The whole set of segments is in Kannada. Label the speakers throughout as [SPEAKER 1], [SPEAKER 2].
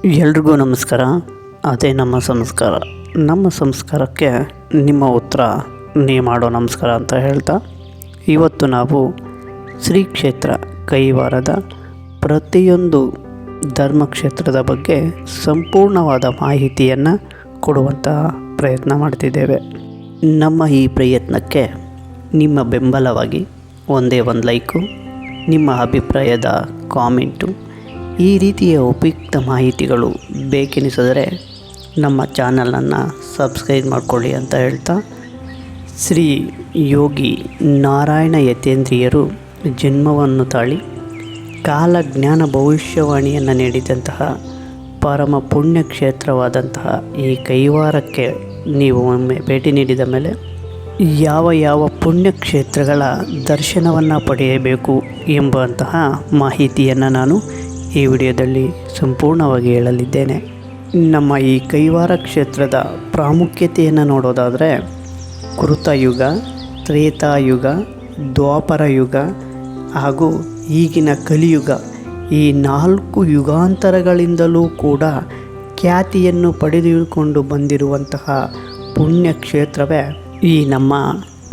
[SPEAKER 1] ಎಲ್ರಿಗೂ ನಮಸ್ಕಾರ. ಅದೇ ನಮ್ಮ ಸಂಸ್ಕಾರ. ನಮ್ಮ ಸಂಸ್ಕಾರಕ್ಕೆ ನಿಮ್ಮ ಉತ್ತರ ನೀ ಮಾಡೋ ನಮಸ್ಕಾರ ಅಂತ ಹೇಳ್ತಾ, ಇವತ್ತು ನಾವು ಶ್ರೀ ಕ್ಷೇತ್ರ ಕೈವಾರದ ಪ್ರತಿಯೊಂದು ಧರ್ಮಕ್ಷೇತ್ರದ ಬಗ್ಗೆ ಸಂಪೂರ್ಣವಾದ ಮಾಹಿತಿಯನ್ನು ಕೊಡುವಂತಹ ಪ್ರಯತ್ನ ಮಾಡ್ತಿದ್ದೇವೆ. ನಮ್ಮ ಈ ಪ್ರಯತ್ನಕ್ಕೆ ನಿಮ್ಮ ಬೆಂಬಲವಾಗಿ ಒಂದೇ ಒಂದು ಲೈಕು, ನಿಮ್ಮ ಅಭಿಪ್ರಾಯದ ಕಾಮೆಂಟು, ಈ ರೀತಿಯ ಉಪಯುಕ್ತ ಮಾಹಿತಿಗಳು ಬೇಕೆನಿಸಿದರೆ ನಮ್ಮ ಚಾನಲನ್ನು ಸಬ್ಸ್ಕ್ರೈಬ್ ಮಾಡಿಕೊಳ್ಳಿ ಅಂತ ಹೇಳ್ತಾ, ಶ್ರೀ ಯೋಗಿ ನಾರಾಯಣ ಯತೀಂದ್ರಿಯರು ಜನ್ಮವನ್ನು ತಾಳಿ ಕಾಲಜ್ಞಾನ ಭವಿಷ್ಯವಾಣಿಯನ್ನು ನೀಡಿದಂತಹ ಪರಮ ಪುಣ್ಯಕ್ಷೇತ್ರವಾದಂತಹ ಈ ಕೈವಾರಕ್ಕೆ ನೀವು ಒಮ್ಮೆ ಭೇಟಿ ನೀಡಿದ ಮೇಲೆ ಯಾವ ಪುಣ್ಯಕ್ಷೇತ್ರಗಳ ದರ್ಶನವನ್ನು ಪಡೆಯಬೇಕು ಎಂಬಂತಹ ಮಾಹಿತಿಯನ್ನು ನಾನು ಈ ವಿಡಿಯೋದಲ್ಲಿ ಸಂಪೂರ್ಣವಾಗಿ ಹೇಳಲಿದ್ದೇನೆ. ನಮ್ಮ ಈ ಕೈವಾರ ಕ್ಷೇತ್ರದ ಪ್ರಾಮುಖ್ಯತೆಯನ್ನು ನೋಡೋದಾದರೆ, ಕೃತಯುಗ, ತ್ರೇತಾಯುಗ, ದ್ವಾಪರ ಯುಗ ಹಾಗೂ ಈಗಿನ ಕಲಿಯುಗ, ಈ 4 ಯುಗಾಂತರಗಳಿಂದಲೂ ಕೂಡ ಖ್ಯಾತಿಯನ್ನು ಪಡೆದುಕೊಂಡು ಬಂದಿರುವಂತಹ ಪುಣ್ಯಕ್ಷೇತ್ರವೇ ಈ ನಮ್ಮ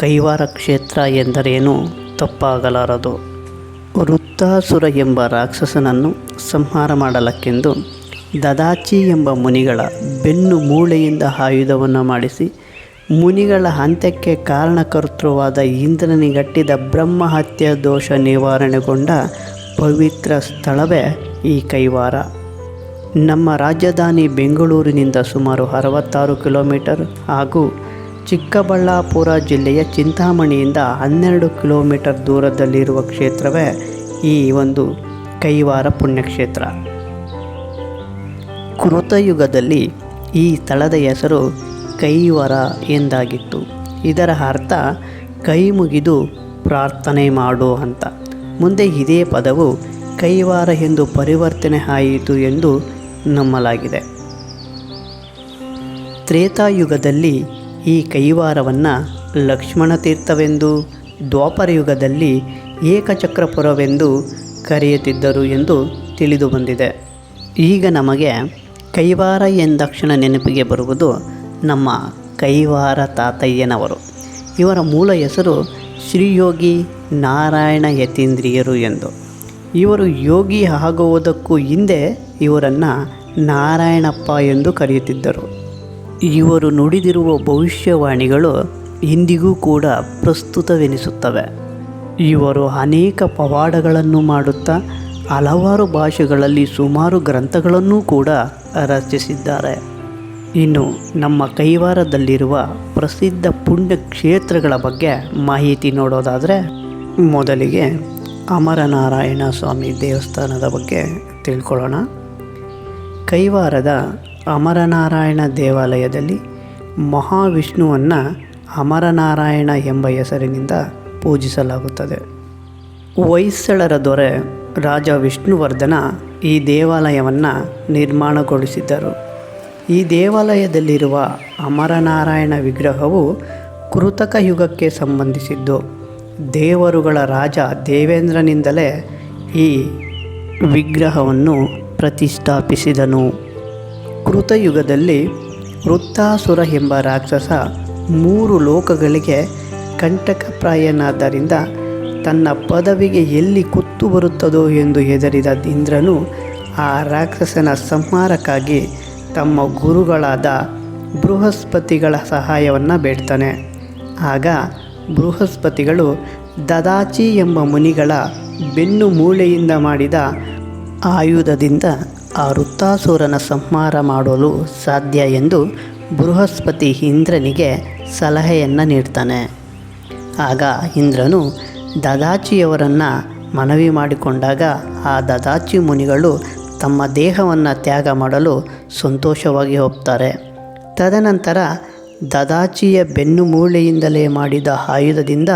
[SPEAKER 1] ಕೈವಾರ ಕ್ಷೇತ್ರ ಎಂದರೇನು ತಪ್ಪಾಗಲಾರದು. ವೃತ್ತಾಸುರ ಎಂಬ ರಾಕ್ಷಸನನ್ನು ಸಂಹಾರ ಮಾಡಲಕ್ಕೆಂದು ದದಾಚಿ ಎಂಬ ಮುನಿಗಳ ಬೆನ್ನು ಮೂಳೆಯಿಂದ ಆಯುಧವನ್ನು ಮಾಡಿಸಿ ಮುನಿಗಳ ಅಂತ್ಯಕ್ಕೆ ಕಾರಣಕರ್ತೃವಾದ ಇಂದ್ರನಿಗಟ್ಟಿದ ಬ್ರಹ್ಮಹತ್ಯೆ ದೋಷ ನಿವಾರಣೆಗೊಂಡ ಪವಿತ್ರ ಸ್ಥಳವೇ ಈ ಕೈವಾರ. ನಮ್ಮ ರಾಜಧಾನಿ ಬೆಂಗಳೂರಿನಿಂದ ಸುಮಾರು 66 ಕಿಲೋಮೀಟರ್ ಹಾಗೂ ಚಿಕ್ಕಬಳ್ಳಾಪುರ ಜಿಲ್ಲೆಯ ಚಿಂತಾಮಣಿಯಿಂದ 12 ಕಿಲೋಮೀಟರ್ ದೂರದಲ್ಲಿರುವ ಕ್ಷೇತ್ರವೇ ಈ ಒಂದು ಕೈವಾರ ಪುಣ್ಯಕ್ಷೇತ್ರ. ಕೃತಯುಗದಲ್ಲಿ ಈ ಸ್ಥಳದ ಹೆಸರು ಕೈವರ ಎಂದಾಗಿತ್ತು. ಇದರ ಅರ್ಥ ಕೈ ಮುಗಿದು ಪ್ರಾರ್ಥನೆ ಮಾಡು ಅಂತ. ಮುಂದೆ ಇದೇ ಪದವು ಕೈವಾರ ಎಂದು ಪರಿವರ್ತನೆ ಆಯಿತು ಎಂದು ನಂಬಲಾಗಿದೆ. ತ್ರೇತಾಯುಗದಲ್ಲಿ ಈ ಕೈವಾರವನ್ನು ಲಕ್ಷ್ಮಣ ತೀರ್ಥವೆಂದು, ದ್ವಾಪರ ಯುಗದಲ್ಲಿ ಏಕಚಕ್ರಪುರವೆಂದು ಕರೆಯುತ್ತಿದ್ದರು ಎಂದು ತಿಳಿದು ಬಂದಿದೆ. ಈಗ ನಮಗೆ ಕೈವಾರ ಎಂದಾಕ್ಷಣ ನೆನಪಿಗೆ ಬರುವುದು ನಮ್ಮ ಕೈವಾರ ತಾತಯ್ಯನವರು. ಇವರ ಮೂಲ ಹೆಸರು ಶ್ರೀ ಯೋಗಿ ನಾರಾಯಣ ಯತೀಂದ್ರಿಯರು ಎಂದು. ಇವರು ಯೋಗಿ ಆಗುವುದಕ್ಕೂ ಹಿಂದೆ ಇವರನ್ನು ನಾರಾಯಣಪ್ಪ ಎಂದು ಕರೆಯುತ್ತಿದ್ದರು. ಇವರು ನುಡಿದಿರುವ ಭವಿಷ್ಯವಾಣಿಗಳು ಇಂದಿಗೂ ಕೂಡ ಪ್ರಸ್ತುತವೆನಿಸುತ್ತವೆ. ಇವರು ಅನೇಕ ಪವಾಡಗಳನ್ನು ಮಾಡುತ್ತಾ ಹಲವಾರು ಭಾಷೆಗಳಲ್ಲಿ ಸುಮಾರು ಗ್ರಂಥಗಳನ್ನೂ ಕೂಡ ರಚಿಸಿದ್ದಾರೆ. ಇನ್ನು ನಮ್ಮ ಕೈವಾರದಲ್ಲಿರುವ ಪ್ರಸಿದ್ಧ ಪುಣ್ಯಕ್ಷೇತ್ರಗಳ ಬಗ್ಗೆ ಮಾಹಿತಿ ನೋಡೋದಾದರೆ, ಮೊದಲಿಗೆ ಅಮರನಾರಾಯಣ ಸ್ವಾಮಿ ದೇವಸ್ಥಾನದ ಬಗ್ಗೆ ತಿಳ್ಕೊಳ್ಳೋಣ. ಕೈವಾರದ ಅಮರನಾರಾಯಣ ದೇವಾಲಯದಲ್ಲಿ ಮಹಾವಿಷ್ಣುವನ್ನು ಅಮರನಾರಾಯಣ ಎಂಬ ಹೆಸರಿನಿಂದ ಪೂಜಿಸಲಾಗುತ್ತದೆ. ಹೊಯ್ಸಳರ ದೊರೆ ರಾಜ ವಿಷ್ಣುವರ್ಧನ ಈ ದೇವಾಲಯವನ್ನು ನಿರ್ಮಾಣಗೊಳಿಸಿದ್ದರು. ಈ ದೇವಾಲಯದಲ್ಲಿರುವ ಅಮರನಾರಾಯಣ ವಿಗ್ರಹವು ಕೃತಕ ಯುಗಕ್ಕೆ ಸಂಬಂಧಿಸಿದ್ದು. ದೇವರುಗಳ ರಾಜ ದೇವೇಂದ್ರನಿಂದಲೇ ಈ ವಿಗ್ರಹವನ್ನು ಪ್ರತಿಷ್ಠಾಪಿಸಿದನು. ಕೃತಯುಗದಲ್ಲಿ ವೃತ್ತಾಸುರ ಎಂಬ ರಾಕ್ಷಸ 3 ಲೋಕಗಳಿಗೆ ಕಂಟಕಪ್ರಾಯನಾದ್ದರಿಂದ ತನ್ನ ಪದವಿಗೆ ಎಲ್ಲಿ ಕುತ್ತು ಬರುತ್ತದೋ ಎಂದು ಹೆದರಿದ ಇಂದ್ರನು ಆ ರಾಕ್ಷಸನ ಸಂಹಾರಕ್ಕಾಗಿ ತಮ್ಮ ಗುರುಗಳಾದ ಬೃಹಸ್ಪತಿಗಳ ಸಹಾಯವನ್ನು ಬೇಡ್ತಾನೆ. ಆಗ ಬೃಹಸ್ಪತಿಗಳು ದದಾಚಿ ಎಂಬ ಮುನಿಗಳ ಬೆನ್ನು ಮೂಳೆಯಿಂದ ಮಾಡಿದ ಆಯುಧದಿಂದ ಆ ವೃತ್ತಾಸುರನ ಸಂಹಾರ ಮಾಡಲು ಸಾಧ್ಯ ಎಂದು ಬೃಹಸ್ಪತಿ ಇಂದ್ರನಿಗೆ ಸಲಹೆಯನ್ನು ನೀಡ್ತಾನೆ. ಆಗ ಇಂದ್ರನು ದದಾಚಿಯವರನ್ನು ಮನವಿ ಮಾಡಿಕೊಂಡಾಗ ಆ ದದಾಚಿ ಮುನಿಗಳು ತಮ್ಮ ದೇಹವನ್ನು ತ್ಯಾಗ ಮಾಡಲು ಸಂತೋಷವಾಗಿ ಒಪ್ತಾರೆ. ತದನಂತರ ದದಾಚಿಯ ಬೆನ್ನು ಮೂಳೆಯಿಂದಲೇ ಮಾಡಿದ ಆಯುಧದಿಂದ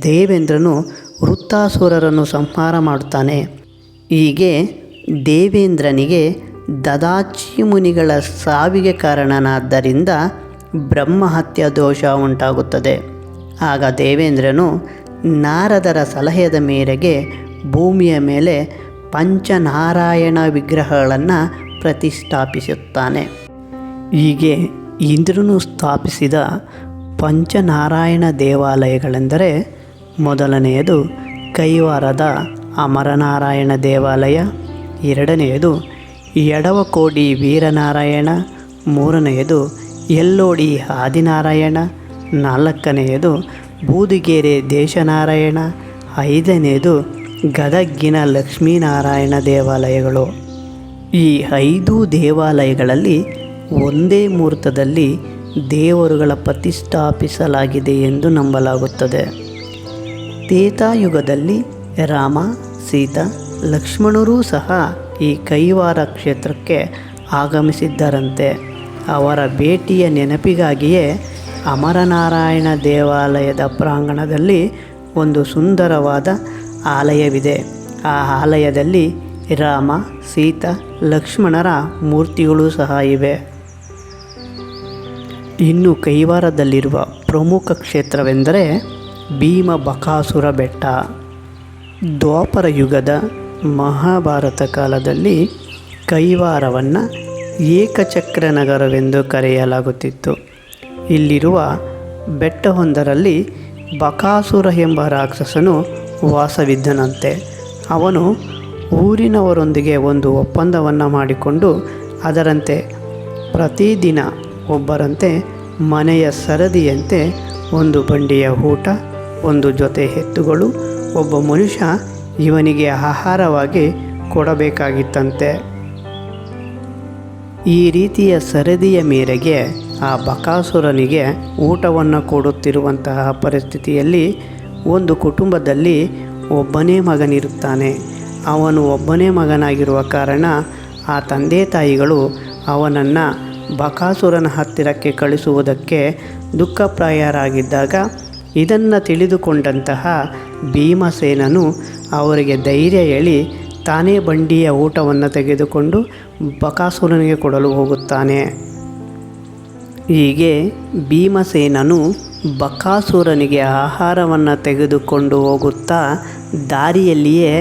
[SPEAKER 1] ದೇವೇಂದ್ರನು ವೃತ್ತಾಸುರರನ್ನು ಸಂಹಾರ ಮಾಡುತ್ತಾನೆ. ಹೀಗೆ ದೇವೇಂದ್ರನಿಗೆ ದದಾಚಿ ಮುನಿಗಳ ಸಾವಿಗೆ ಕಾರಣನಾದ್ದರಿಂದ ಬ್ರಹ್ಮಹತ್ಯೆ ದೋಷ ಉಂಟಾಗುತ್ತದೆ. ಆಗ ದೇವೇಂದ್ರನು ನಾರದರ ಸಲಹೆಯ ಮೇರೆಗೆ ಭೂಮಿಯ ಮೇಲೆ ಪಂಚನಾರಾಯಣ ವಿಗ್ರಹಗಳನ್ನು ಪ್ರತಿಷ್ಠಾಪಿಸುತ್ತಾನೆ. ಹೀಗೆ ಇಂದ್ರನು ಸ್ಥಾಪಿಸಿದ ಪಂಚನಾರಾಯಣ ದೇವಾಲಯಗಳೆಂದರೆ ಮೊದಲನೆಯದು ಕೈವಾರದ ಅಮರನಾರಾಯಣ ದೇವಾಲಯ, ಎರಡನೆಯದು ಎಡವಕೋಡಿ ವೀರನಾರಾಯಣ, ಮೂರನೆಯದು ಎಲ್ಲೋಡಿ ಆದಿನಾರಾಯಣ, ನಾಲ್ಕನೆಯದು ಬೂದಿಗೆರೆ ದೇಶನಾರಾಯಣ, ಐದನೆಯದು ಗದಗಿನ ಲಕ್ಷ್ಮೀನಾರಾಯಣ ದೇವಾಲಯಗಳು. ಈ 5 ದೇವಾಲಯಗಳಲ್ಲಿ ಒಂದೇ ಮುಹೂರ್ತದಲ್ಲಿ ದೇವರುಗಳ ಪ್ರತಿಷ್ಠಾಪಿಸಲಾಗಿದೆ ಎಂದು ನಂಬಲಾಗುತ್ತದೆ. ತ್ರೇತಾಯುಗದಲ್ಲಿ ರಾಮ, ಸೀತಾ, ಲಕ್ಷ್ಮಣರೂ ಸಹ ಈ ಕೈವಾರ ಕ್ಷೇತ್ರಕ್ಕೆ ಆಗಮಿಸಿದ್ದರಂತೆ. ಅವರ ಭೇಟಿಯ ನೆನಪಿಗಾಗಿಯೇ ಅಮರನಾರಾಯಣ ದೇವಾಲಯದ ಪ್ರಾಂಗಣದಲ್ಲಿ ಒಂದು ಸುಂದರವಾದ ಆಲಯವಿದೆ. ಆ ಆಲಯದಲ್ಲಿ ರಾಮ, ಸೀತಾ, ಲಕ್ಷ್ಮಣರ ಮೂರ್ತಿಗಳು ಸಹ ಇವೆ. ಇನ್ನು ಕೈವಾರದಲ್ಲಿರುವ ಪ್ರಮುಖ ಕ್ಷೇತ್ರವೆಂದರೆ ಭೀಮಬಕಾಸುರ ಬೆಟ್ಟ. ದ್ವಾಪರ ಯುಗದ ಮಹಾಭಾರತ ಕಾಲದಲ್ಲಿ ಕೈವಾರವನ್ನು ಏಕಚಕ್ರ ನಗರವೆಂದು ಕರೆಯಲಾಗುತ್ತಿತ್ತು. ಇಲ್ಲಿರುವ ಬೆಟ್ಟವೊಂದರಲ್ಲಿ ಬಕಾಸುರ ಎಂಬ ರಾಕ್ಷಸನು ವಾಸವಿದ್ದನಂತೆ. ಅವನು ಊರಿನವರೊಂದಿಗೆ ಒಂದು ಒಪ್ಪಂದವನ್ನು ಮಾಡಿಕೊಂಡು ಅದರಂತೆ ಪ್ರತಿದಿನ ಒಬ್ಬರಂತೆ ಮನೆಯ ಸರದಿಯಂತೆ ಒಂದು ಬಂಡಿಯ ಊಟ, ಒಂದು ಜೊತೆ ಎತ್ತುಗಳು, ಒಬ್ಬ ಮನುಷ್ಯ ಇವನಿಗೆ ಆಹಾರವಾಗಿ ಕೊಡಬೇಕಾಗಿತ್ತಂತೆ. ಈ ರೀತಿಯ ಸರದಿಯ ಮೇರೆಗೆ ಆ ಬಕಾಸುರನಿಗೆ ಊಟವನ್ನು ಕೊಡುತ್ತಿರುವಂತಹ ಪರಿಸ್ಥಿತಿಯಲ್ಲಿ ಒಂದು ಕುಟುಂಬದಲ್ಲಿ ಒಬ್ಬನೇ ಮಗನಿರುತ್ತಾನೆ. ಅವನು ಒಬ್ಬನೇ ಮಗನಾಗಿರುವ ಕಾರಣ ಆ ತಂದೆ ತಾಯಿಗಳು ಅವನನ್ನು ಬಕಾಸುರನ ಹತ್ತಿರಕ್ಕೆ ಕಳಿಸುವುದಕ್ಕೆ ದುಃಖಪ್ರಾಯರಾಗಿದ್ದಾಗ ಇದನ್ನು ತಿಳಿದುಕೊಂಡಂತಹ ಭೀಮಸೇನನು ಅವರಿಗೆ ಧೈರ್ಯ ಹೇಳಿ ತಾನೇ ಬಂಡಿಯ ಊಟವನ್ನು ತೆಗೆದುಕೊಂಡು ಬಕಾಸುರನಿಗೆ ಕೊಡಲು ಹೋಗುತ್ತಾನೆ. ಹೀಗೆ ಭೀಮಸೇನನು ಬಕಾಸುರನಿಗೆ ಆಹಾರವನ್ನು ತೆಗೆದುಕೊಂಡು ಹೋಗುತ್ತಾ ದಾರಿಯಲ್ಲಿಯೇ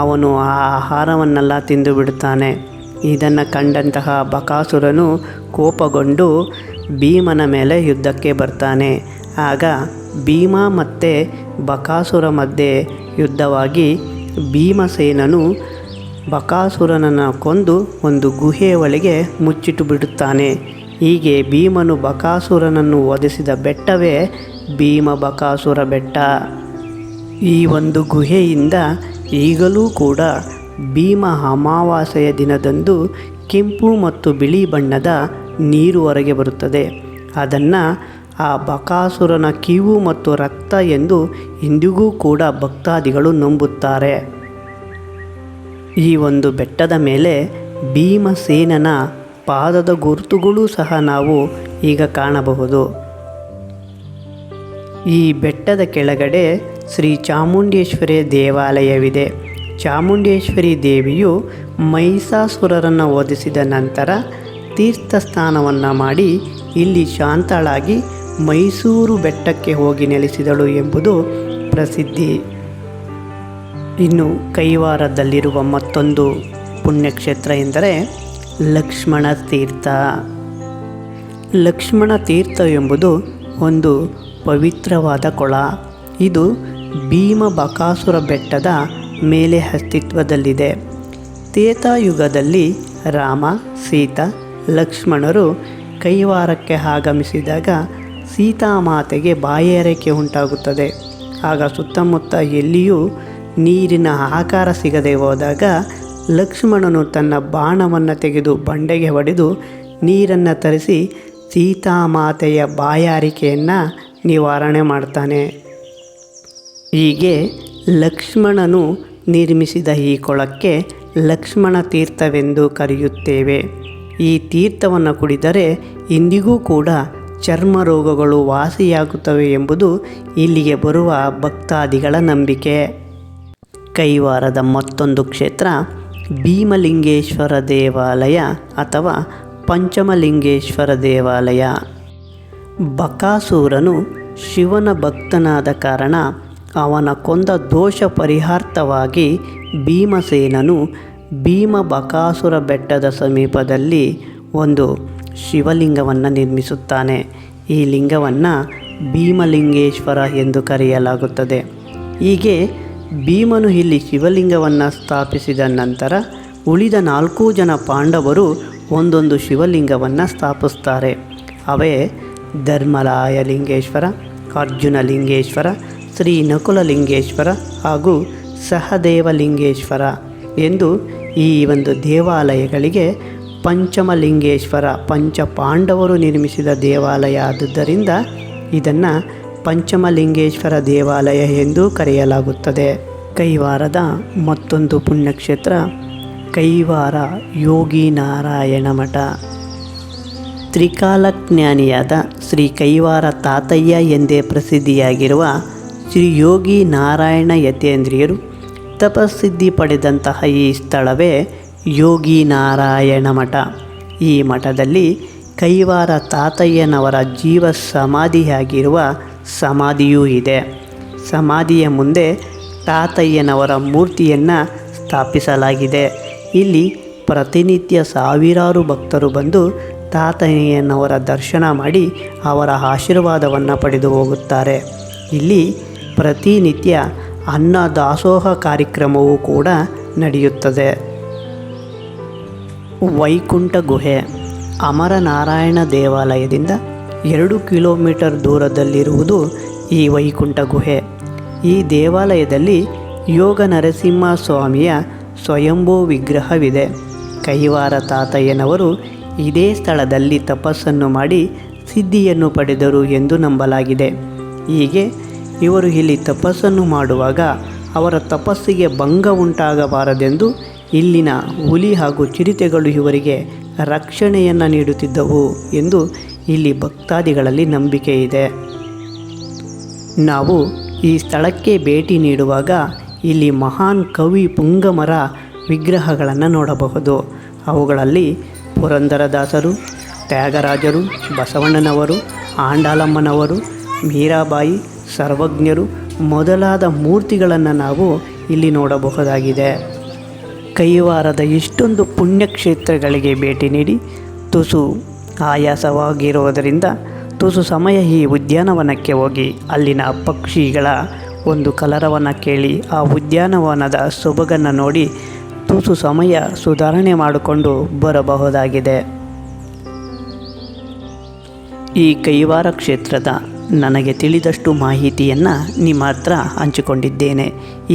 [SPEAKER 1] ಅವನು ಆ ಆಹಾರವನ್ನೆಲ್ಲ ತಿಂದು ಬಿಡುತ್ತಾನೆ. ಇದನ್ನು ಕಂಡಂತಹ ಬಕಾಸುರನು ಕೋಪಗೊಂಡು ಭೀಮನ ಮೇಲೆ ಯುದ್ಧಕ್ಕೆ ಬರ್ತಾನೆ. ಆಗ ಭೀಮ ಮತ್ತು ಬಕಾಸುರ ಮಧ್ಯೆ ಯುದ್ಧವಾಗಿ ಭೀಮಸೇನನು ಬಕಾಸುರನನ್ನು ಕೊಂದು ಒಂದು ಗುಹೆಯ ಒಳಗೆ ಮುಚ್ಚಿಟ್ಟು ಬಿಡುತ್ತಾನೆ. ಹೀಗೆ ಭೀಮನು ಬಕಾಸುರನನ್ನು ವಧಿಸಿದ ಬೆಟ್ಟವೇ ಭೀಮಬಕಾಸುರ ಬೆಟ್ಟ. ಈ ಒಂದು ಗುಹೆಯಿಂದ ಈಗಲೂ ಕೂಡ ಭೀಮ ಅಮಾವಾಸ್ಯೆಯ ದಿನದಂದು ಕೆಂಪು ಮತ್ತು ಬಿಳಿ ಬಣ್ಣದ ನೀರು ಹೊರಗೆ ಬರುತ್ತದೆ. ಅದನ್ನು ಆ ಬಕಾಸುರನ ಕಿವು ಮತ್ತು ರಕ್ತ ಎಂದು ಇಂದಿಗೂ ಕೂಡ ಭಕ್ತಾದಿಗಳು ನಂಬುತ್ತಾರೆ. ಈ ಒಂದು ಬೆಟ್ಟದ ಮೇಲೆ ಭೀಮಸೇನನ ಪಾದದ ಗುರುತುಗಳು ಸಹ ನಾವು ಈಗ ಕಾಣಬಹುದು. ಈ ಬೆಟ್ಟದ ಕೆಳಗಡೆ ಶ್ರೀ ಚಾಮುಂಡೇಶ್ವರಿ ದೇವಾಲಯವಿದೆ. ಚಾಮುಂಡೇಶ್ವರಿ ದೇವಿಯು ಮಹಿಷಾಸುರರನ್ನು ವಧಿಸಿದ ನಂತರ ತೀರ್ಥ ಸ್ನಾನವನ್ನು ಮಾಡಿ ಇಲ್ಲಿ ಶಾಂತಳಾಗಿ ಮೈಸೂರು ಬೆಟ್ಟಕ್ಕೆ ಹೋಗಿ ನೆಲೆಸಿದಳು ಎಂಬುದು ಪ್ರಸಿದ್ಧಿ. ಇನ್ನು ಕೈವಾರದಲ್ಲಿರುವ ಮತ್ತೊಂದು ಪುಣ್ಯಕ್ಷೇತ್ರ ಎಂದರೆ ಲಕ್ಷ್ಮಣ ತೀರ್ಥ. ಲಕ್ಷ್ಮಣ ತೀರ್ಥ ಎಂಬುದು ಒಂದು ಪವಿತ್ರವಾದ ಕೊಳ. ಇದು ಭೀಮಬಕಾಸುರ ಬೆಟ್ಟದ ಮೇಲೆ ಅಸ್ತಿತ್ವದಲ್ಲಿದೆ. ತ್ರೇತಾಯುಗದಲ್ಲಿ ರಾಮ, ಸೀತಾ, ಲಕ್ಷ್ಮಣರು ಕೈವಾರಕ್ಕೆ ಆಗಮಿಸಿದಾಗ ಸೀತಾಮಾತೆಗೆ ಬಾಯಾರಿಕೆ ಉಂಟಾಗುತ್ತದೆ. ಆಗ ಸುತ್ತಮುತ್ತ ಎಲ್ಲಿಯೂ ನೀರಿನ ಆಕಾರ ಸಿಗದೆ ಹೋದಾಗ ಲಕ್ಷ್ಮಣನು ತನ್ನ ಬಾಣವನ್ನು ತೆಗೆದು ಬಂಡೆಗೆ ಹೊಡೆದು ನೀರನ್ನು ತರಿಸಿ ಸೀತಾಮಾತೆಯ ಬಾಯಾರಿಕೆಯನ್ನು ನಿವಾರಣೆ ಮಾಡ್ತಾನೆ. ಹೀಗೆ ಲಕ್ಷ್ಮಣನು ನಿರ್ಮಿಸಿದ ಈ ಕೊಳಕ್ಕೆ ಲಕ್ಷ್ಮಣ ತೀರ್ಥವೆಂದು ಕರೆಯುತ್ತೇವೆ. ಈ ತೀರ್ಥವನ್ನು ಕುಡಿದರೆ ಇಂದಿಗೂ ಕೂಡ ಚರ್ಮ ರೋಗಗಳು ವಾಸಿಯಾಗುತ್ತವೆ ಎಂಬುದು ಇಲ್ಲಿಗೆ ಬರುವ ಭಕ್ತಾದಿಗಳ ನಂಬಿಕೆ. ಕೈವಾರದ ಮತ್ತೊಂದು ಕ್ಷೇತ್ರ ಭೀಮಲಿಂಗೇಶ್ವರ ದೇವಾಲಯ ಅಥವಾ ಪಂಚಮಲಿಂಗೇಶ್ವರ ದೇವಾಲಯ. ಬಕಾಸುರನು ಶಿವನ ಭಕ್ತನಾದ ಕಾರಣ ಅವನ ಕೊಂದ ದೋಷ ಪರಿಹಾರ್ಥವಾಗಿ ಭೀಮಸೇನನು ಭೀಮಬಕಾಸುರ ಬೆಟ್ಟದ ಸಮೀಪದಲ್ಲಿ ಒಂದು ಶಿವಲಿಂಗವನ್ನು ನಿರ್ಮಿಸುತ್ತಾನೆ. ಈ ಲಿಂಗವನ್ನು ಭೀಮಲಿಂಗೇಶ್ವರ ಎಂದು ಕರೆಯಲಾಗುತ್ತದೆ. ಹೀಗೆ ಭೀಮನು ಇಲ್ಲಿ ಶಿವಲಿಂಗವನ್ನು ಸ್ಥಾಪಿಸಿದ ನಂತರ ಉಳಿದ 4 ಜನ ಪಾಂಡವರು ಒಂದೊಂದು ಶಿವಲಿಂಗವನ್ನು ಸ್ಥಾಪಿಸ್ತಾರೆ. ಅವೇ ಧರ್ಮರಾಯ ಲಿಂಗೇಶ್ವರ, ಅರ್ಜುನ ಲಿಂಗೇಶ್ವರ, ಶ್ರೀ ನಕುಲ ಲಿಂಗೇಶ್ವರ ಹಾಗೂ ಸಹದೇವಲಿಂಗೇಶ್ವರ ಎಂದು ಈ ಒಂದು ದೇವಾಲಯಗಳಿಗೆ ಪಂಚಮಲಿಂಗೇಶ್ವರ, ಪಂಚ ಪಾಂಡವರು ನಿರ್ಮಿಸಿದ ದೇವಾಲಯ ಆದುದರಿಂದ ಇದನ್ನು ಪಂಚಮಲಿಂಗೇಶ್ವರ ದೇವಾಲಯ ಎಂದು ಕರೆಯಲಾಗುತ್ತದೆ. ಕೈವಾರದ ಮತ್ತೊಂದು ಪುಣ್ಯಕ್ಷೇತ್ರ ಕೈವಾರ ಯೋಗಿ ನಾರಾಯಣ ಮಠ. ತ್ರಿಕಾಲಜ್ಞಾನಿಯಾದ ಶ್ರೀ ಕೈವಾರ ತಾತಯ್ಯ ಎಂದೇ ಪ್ರಸಿದ್ಧಿಯಾಗಿರುವ ಶ್ರೀ ಯೋಗಿ ನಾರಾಯಣ ಯತೀಂದ್ರಿಯರು ತಪಸ್ಸಿದ್ಧಿ ಪಡೆದಂತಹ ಈ ಸ್ಥಳವೇ ಯೋಗಿ ನಾರಾಯಣ ಮಠ. ಈ ಮಠದಲ್ಲಿ ಕೈವಾರ ತಾತಯ್ಯನವರ ಜೀವ ಸಮಾಧಿಯಾಗಿರುವ ಸಮಾಧಿಯೂ ಇದೆ. ಸಮಾಧಿಯ ಮುಂದೆ ತಾತಯ್ಯನವರ ಮೂರ್ತಿಯನ್ನು ಸ್ಥಾಪಿಸಲಾಗಿದೆ. ಇಲ್ಲಿ ಪ್ರತಿನಿತ್ಯ ಸಾವಿರಾರು ಭಕ್ತರು ಬಂದು ತಾತಯ್ಯನವರ ದರ್ಶನ ಮಾಡಿ ಅವರ ಆಶೀರ್ವಾದವನ್ನು ಪಡೆದು ಹೋಗುತ್ತಾರೆ. ಇಲ್ಲಿ ಪ್ರತಿನಿತ್ಯ ಅನ್ನ ದಾಸೋಹ ಕಾರ್ಯಕ್ರಮವೂ ಕೂಡ ನಡೆಯುತ್ತದೆ. ವೈಕುಂಠ ಗುಹೆ. ಅಮರನಾರಾಯಣ ದೇವಾಲಯದಿಂದ 2 ಕಿಲೋಮೀಟರ್ ದೂರದಲ್ಲಿರುವುದು ಈ ವೈಕುಂಠ ಗುಹೆ. ಈ ದೇವಾಲಯದಲ್ಲಿ ಯೋಗ ನರಸಿಂಹ ಸ್ವಾಮಿಯ ಸ್ವಯಂಭೂ ವಿಗ್ರಹವಿದೆ. ಕೈವಾರ ತಾತಯ್ಯನವರು ಇದೇ ಸ್ಥಳದಲ್ಲಿ ತಪಸ್ಸನ್ನು ಮಾಡಿ ಸಿದ್ಧಿಯನ್ನು ಪಡೆದರು ಎಂದು ನಂಬಲಾಗಿದೆ. ಹೀಗೆ ಇವರು ಇಲ್ಲಿ ತಪಸ್ಸನ್ನು ಮಾಡುವಾಗ ಅವರ ತಪಸ್ಸಿಗೆ ಭಂಗ ಉಂಟಾಗಬಾರದೆಂದು ಇಲ್ಲಿನ ಹುಲಿ ಹಾಗೂ ಚಿರತೆಗಳು ಇವರಿಗೆ ರಕ್ಷಣೆಯನ್ನು ನೀಡುತ್ತಿದ್ದವು ಎಂದು ಇಲ್ಲಿ ಭಕ್ತಾದಿಗಳಲ್ಲಿ ನಂಬಿಕೆ ಇದೆ. ನಾವು ಈ ಸ್ಥಳಕ್ಕೆ ಭೇಟಿ ನೀಡುವಾಗ ಇಲ್ಲಿ ಮಹಾನ್ ಕವಿ ಪುಂಗಮರ ವಿಗ್ರಹಗಳನ್ನು ನೋಡಬಹುದು. ಅವುಗಳಲ್ಲಿ ಪುರಂದರದಾಸರು, ತ್ಯಾಗರಾಜರು, ಬಸವಣ್ಣನವರು, ಆಂಡಾಲಮ್ಮನವರು, ಮೀರಾಬಾಯಿ, ಸರ್ವಜ್ಞರು ಮೊದಲಾದ ಮೂರ್ತಿಗಳನ್ನು ನಾವು ಇಲ್ಲಿ ನೋಡಬಹುದಾಗಿದೆ. ಕೈವಾರದ ಇಷ್ಟೊಂದು ಪುಣ್ಯಕ್ಷೇತ್ರಗಳಿಗೆ ಭೇಟಿ ನೀಡಿ ತುಸು ಆಯಾಸವಾಗಿರುವುದರಿಂದ ತುಸು ಸಮಯ ಈ ಉದ್ಯಾನವನಕ್ಕೆ ಹೋಗಿ ಅಲ್ಲಿನ ಪಕ್ಷಿಗಳ ಒಂದು ಕಲರವನ್ನು ಕೇಳಿ ಆ ಉದ್ಯಾನವನದ ಸೊಬಗನ್ನು ನೋಡಿ ತುಸು ಸಮಯ ಸುಧಾರಣೆ ಮಾಡಿಕೊಂಡು ಬರಬಹುದಾಗಿದೆ. ಈ ಕೈವಾರ ಕ್ಷೇತ್ರದ ನನಗೆ ತಿಳಿದಷ್ಟು ಮಾಹಿತಿಯನ್ನು ನಿಮ್ಮ ಹತ್ರ ಹಂಚಿಕೊಂಡಿದ್ದೇನೆ.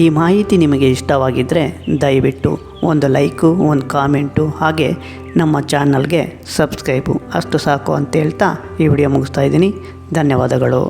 [SPEAKER 1] ಈ ಮಾಹಿತಿ ನಿಮಗೆ ಇಷ್ಟವಾಗಿದ್ದರೆ ದಯವಿಟ್ಟು ಒಂದು ಲೈಕು, ಒಂದು ಕಾಮೆಂಟು, ಹಾಗೆ ನಮ್ಮ ಚಾನಲ್ಗೆ ಸಬ್ಸ್ಕ್ರೈಬು ಅಷ್ಟು ಸಾಕು ಅಂತ ಹೇಳ್ತಾ ಈ ವಿಡಿಯೋ ಮುಗಿಸ್ತಾ ಇದ್ದೀನಿ. ಧನ್ಯವಾದಗಳು.